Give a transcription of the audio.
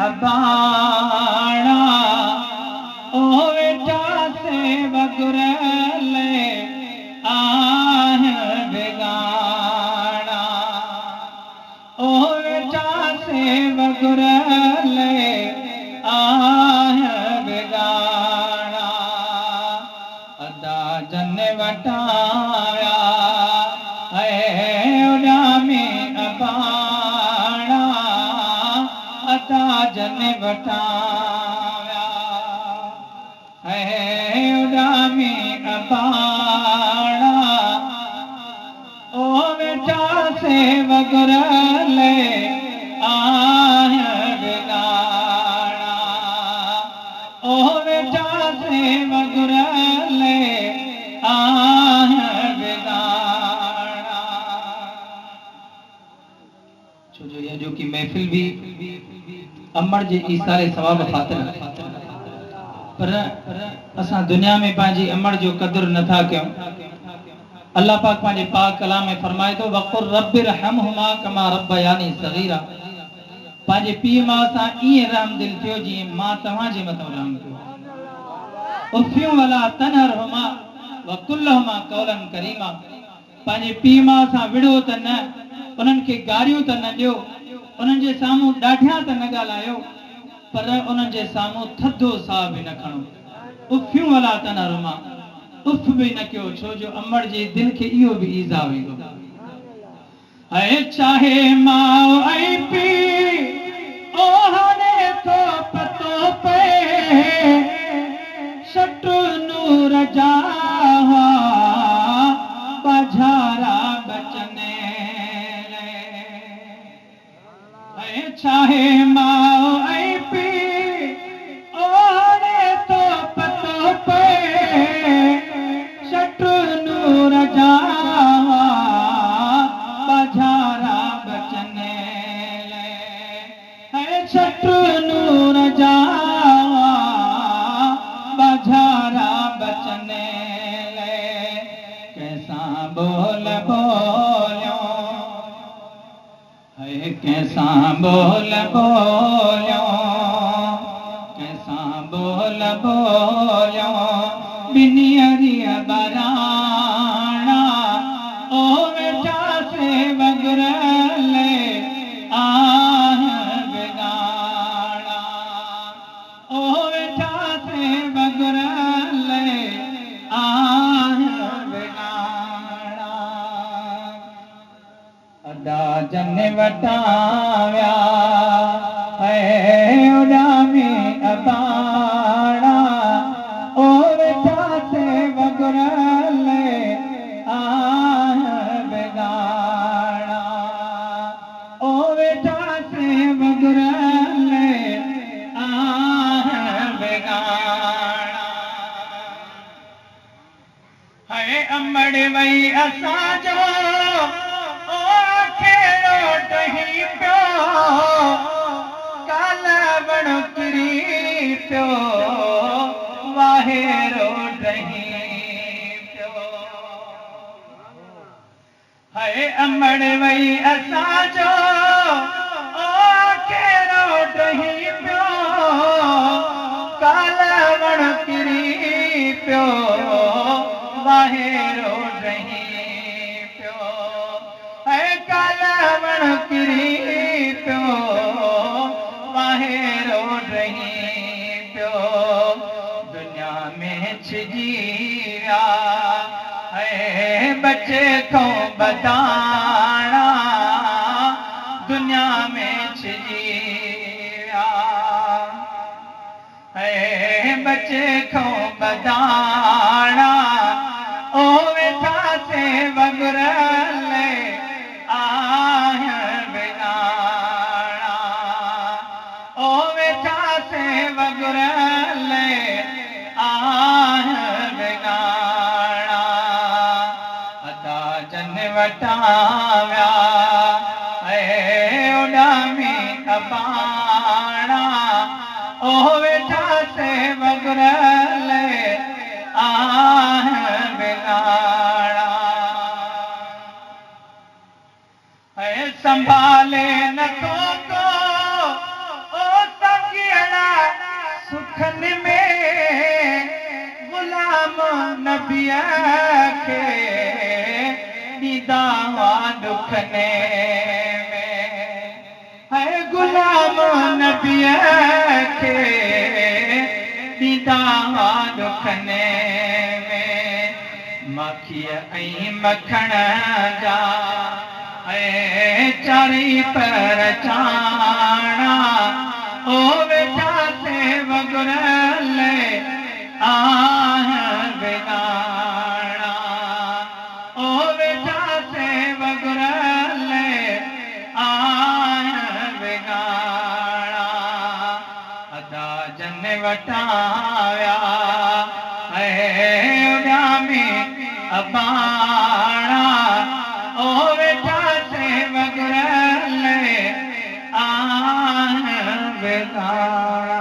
अबाणा ओ वेठा से वगुरले आह बेगाना ओ वेठा से वगुरले आह बेगाना अदा जन वटाया है उडामी अबाणा अदा जन वटाया है उडामी अबाणा ओ वेठा से वगुरले आह बेगाना ओ वेठा से वगुरले आह बेगाना छो जो ये जो की महफिल भी अमर जे ईसारे सवाब खातिर पर असा दुनिया में पांजी अमर जो कदर नथा क्यों अल्लाह पाक पांजे पाक कलाम में फरमाए तो वक़ुर रब्बिरहमहुमा कमा रब्बयानी सगीरा पांजे पीउ मां सां ईअं रहम दिल थियो जीअं मां तव्हांजे मथां रहम कयो उफ़ियूं वला तनहरहुमा वकुल्लहुमा कौलन करीमा पांजे पीउ मां सां विड़ो त न उन्हनि खे गारियूं त न ॾियो उन्हनि जे साम्हूं ॾाढियां त न ॻाल्हायो पर उन्हनि जे साम्हूं थधो साह बि न खणो उफ़ियूं वला तनहरहुमा उफ़ भी न कयो छो जो अमर जे दिल के इहो भी ईज़ा वेंदो ऐ चाहे माओ ऐं पी ओहने तो पतो पे सट नूर जा बाझारा बचने ऐ चाहे माओ ऐं पी ओहने तो पतो पे नूर जा बाझारा बचने है शत्रु नूर जा बाझारा बचने कैसा बोल बोलो है कैसा बोल बोलो कैसा बोल बोलो बिनियरिया बराना ओ वेठा से वगुरले आह बेगाना ओ वेठा से वगुरले आह बेगाना अदा जन वटाया है उडामी अबाणा ओ वेठा से वगुरले आह बेगाना ओ वेठा से वगुरले आह बेगाना है अमड़ वई असांजो ओ खेड़ो टही पियो काल वण किरी पियो वाहेरो डही पियो है अमड़ वई असांजो ओ खेड़ो डही पियो काल वण किरी पियो वाहेरो डही पियो है काल वण किरी पियो वाहेरो डही पियो दुनिया में छिजिया है बचे को बताना दुनिया में छिजिया है बचे को बताना ओ वेठा से वगुरले आह बेगाना ओ वेठा से वगुरले आह बेगाना अदा जन वटाया है उडामी अबाणा ओ वेठा से वगुरले आह बेगाना है संभाले न को ओ हश्र में गुलाम नबिया के दीदावा दुखने में है गुलाम नबिया के दीदावा दुखने में मखिया ऐं मखण जा चारी पर चाणा ओ वेठा से वगुरल आह बिगाड़ा ओ वेठा से वगुरल आह बिगाड़ा अदा जन वटाया उड़ा में अबाड़ा ओ वेठा से वगुरल आह बिगाड़ा।